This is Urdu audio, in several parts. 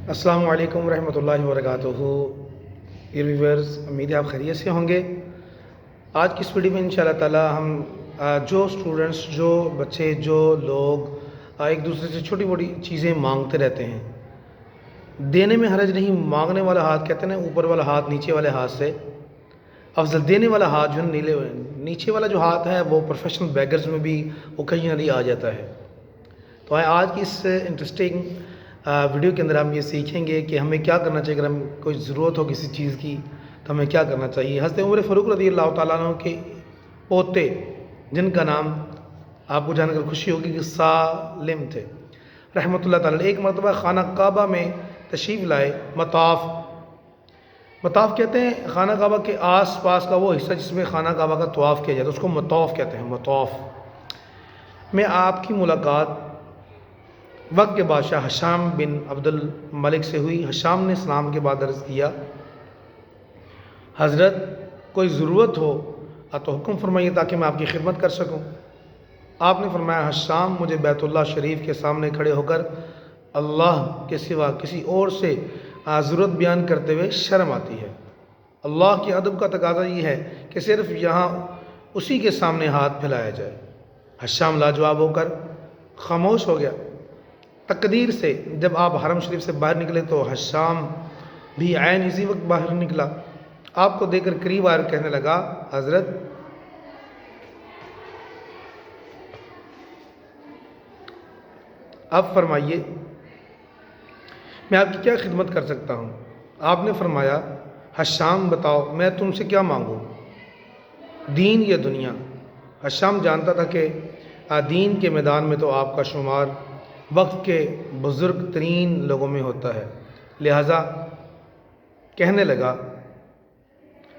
السلام علیکم ورحمۃ اللہ وبرکاتہ۔ ویورز، امید ہے آپ خیریت سے ہوں گے۔ آج کی اس ویڈیو میں انشاءاللہ تعالی ہم جو اسٹوڈنٹس، جو بچے، جو لوگ ایک دوسرے سے چھوٹی موٹی چیزیں مانگتے رہتے ہیں، دینے میں حرج نہیں، مانگنے والا ہاتھ کہتے ہیں نا، اوپر والا ہاتھ نیچے والے ہاتھ سے افضل دینے والا ہاتھ جو ہے نیچے والا جو ہاتھ ہے وہ پروفیشنل بیگرز میں بھی اوکیجنلی آ جاتا ہے۔ تو آج کی اس انٹرسٹنگ ویڈیو کے اندر ہم یہ سیکھیں گے کہ ہمیں کیا کرنا چاہیے۔ اگر ہم کوئی ضرورت ہو کسی چیز کی تو ہمیں کیا کرنا چاہیے۔ حضرت عمر فاروق رضی اللہ تعالیٰ عنہ کے پوتے، جن کا نام آپ کو جان کر خوشی ہوگی کہ سالم تھے رحمۃ اللہ تعالیٰ، ایک مرتبہ خانہ کعبہ میں تشریف لائے۔ مطاف کہتے ہیں خانہ کعبہ کے آس پاس کا وہ حصہ جس میں خانہ کعبہ کا طواف کیا جاتا ہے، اس کو مطاف کہتے ہیں۔ مطاف میں آپ کی ملاقات وقت کے بادشاہ ہشام بن عبد الملک سے ہوئی۔ ہشام نے سلام کے بعد عرض کیا، حضرت کوئی ضرورت ہو تو حکم فرمائیے تاکہ میں آپ کی خدمت کر سکوں۔ آپ نے فرمایا، ہشام، مجھے بیت اللہ شریف کے سامنے کھڑے ہو کر اللہ کے سوا کسی اور سے ضرورت بیان کرتے ہوئے شرم آتی ہے۔ اللہ کے ادب کا تقاضا یہ ہے کہ صرف یہاں اسی کے سامنے ہاتھ پھیلایا جائے۔ ہشام لاجواب ہو کر خاموش ہو گیا۔ تقدیر سے جب آپ حرم شریف سے باہر نکلے تو ہشام بھی عین اسی وقت باہر نکلا۔ آپ کو دیکھ کر قریب آ کر کہنے لگا، حضرت اب فرمائیے میں آپ کی کیا خدمت کر سکتا ہوں۔ آپ نے فرمایا، ہشام بتاؤ میں تم سے کیا مانگوں، دین یا دنیا؟ ہشام جانتا تھا کہ دین کے میدان میں تو آپ کا شمار وقت کے بزرگ ترین لوگوں میں ہوتا ہے، لہٰذا کہنے لگا،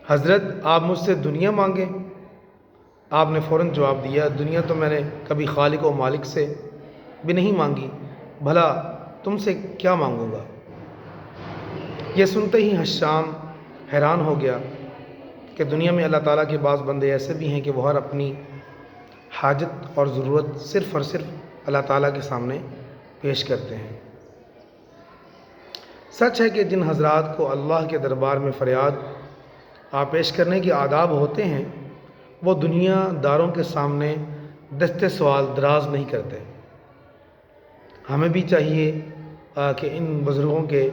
حضرت آپ مجھ سے دنیا مانگیں؟ آپ نے فوراً جواب دیا، دنیا تو میں نے کبھی خالق و مالک سے بھی نہیں مانگی، بھلا تم سے کیا مانگوں گا؟ یہ سنتے ہی ہشام حیران ہو گیا کہ دنیا میں اللہ تعالیٰ کے بعض بندے ایسے بھی ہیں کہ وہ ہر اپنی حاجت اور ضرورت صرف اور صرف اللہ تعالیٰ کے سامنے پیش کرتے ہیں۔ سچ ہے کہ جن حضرات کو اللہ کے دربار میں فریاد پیش کرنے کے آداب ہوتے ہیں وہ دنیا داروں کے سامنے دست سوال دراز نہیں کرتے۔ ہمیں بھی چاہیے کہ ان بزرگوں کے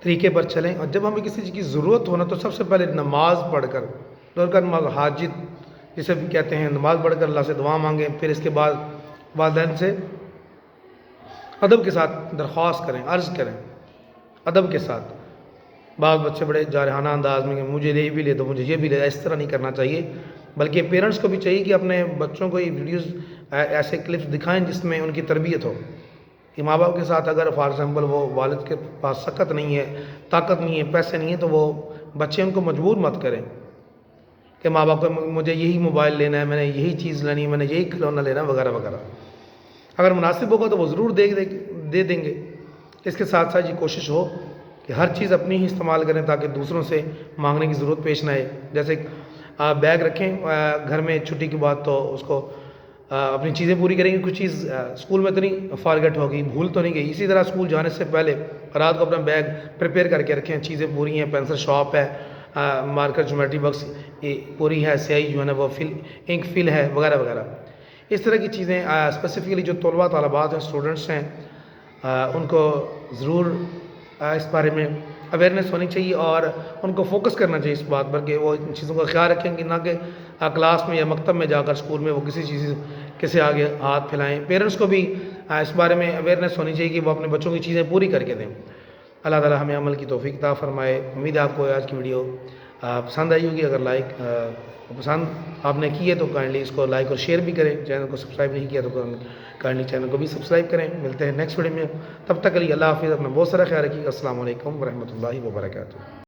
طریقے پر چلیں، اور جب ہمیں کسی چیز کی ضرورت ہو نا تو سب سے پہلے نماز پڑھ کر، نماز حاجت جسے بھی کہتے ہیں، نماز پڑھ کر اللہ سے دعا مانگیں، پھر اس کے بعد والدین سے ادب کے ساتھ درخواست کریں، عرض کریں ادب کے ساتھ۔ بعض بچے بڑے جارحانہ انداز میں کہ مجھے یہ بھی لے دو، مجھے یہ بھی لے دو، اس طرح نہیں کرنا چاہیے، بلکہ پیرنٹس کو بھی چاہیے کہ اپنے بچوں کو یہ ویڈیوز ایسے کلپس دکھائیں جس میں ان کی تربیت ہو، کہ ماں باپ کے ساتھ اگر فار ایگزامپل وہ والد کے پاس سکت نہیں ہے، طاقت نہیں ہے، پیسے نہیں ہیں، تو وہ بچے ان کو مجبور مت کریں کہ ماں باپ کو مجھے یہی موبائل لینا ہے، میں نے یہی چیز لینی ہے، میں نے یہی کھلونا لینا ہے، وغیرہ وغیرہ۔ اگر مناسب ہوگا تو وہ ضرور دے دیں گے۔ اس کے ساتھ ساتھ یہ کوشش ہو کہ ہر چیز اپنی ہی استعمال کریں تاکہ دوسروں سے مانگنے کی ضرورت پیش نہ آئے۔ جیسے بیگ رکھیں گھر میں چھٹی کے بعد تو اس کو اپنی چیزیں پوری کریں گے، کچھ چیز اسکول میں تو نہیں فارگٹ ہوگی، بھول تو نہیں گئی، اسی طرح اسکول جانے سے پہلے رات کو اپنا بیگ پریپیئر کر کے رکھیں، چیزیں پوری ہیں، پینسل شارپ ہے، مارکر جیومیٹری باکس پوری ہے، سیاہی جو ہے نا وہ انک فل ہے، وغیرہ وغیرہ۔ اس طرح کی چیزیں اسپیسیفکلی جو طلباء طالبات ہیں، اسٹوڈنٹس ہیں، ان کو ضرور اس بارے میں اویئرنیس ہونی چاہیے اور ان کو فوکس کرنا چاہیے اس بات پر کہ وہ ان چیزوں کا خیال رکھیں، کہ نہ کہ کلاس میں یا مکتب میں جا کر اسکول میں وہ کسی چیز کے آگے ہاتھ پھیلائیں۔ پیرنٹس کو بھی اس بارے میں اویئرنیس ہونی چاہیے کہ وہ اپنے بچوں کی چیزیں پوری کر کے دیں۔ اللہ تعالیٰ ہمیں عمل کی توفیق عطا فرمائے۔ امید ہے آپ کو آج کی ویڈیو پسند آئی ہوگی۔ اگر پسند آپ نے کی ہے تو کائنڈلی اس کو لائک اور شیئر بھی کریں۔ چینل کو سبسکرائب نہیں کیا تو کائنڈلی چینل کو بھی سبسکرائب کریں۔ ملتے ہیں نیکسٹ ویڈیو میں، تب تک کے لیے اللہ حافظ، اپنا بہت سارا خیال رکھیے۔ السلام علیکم ورحمۃ اللہ وبرکاتہ۔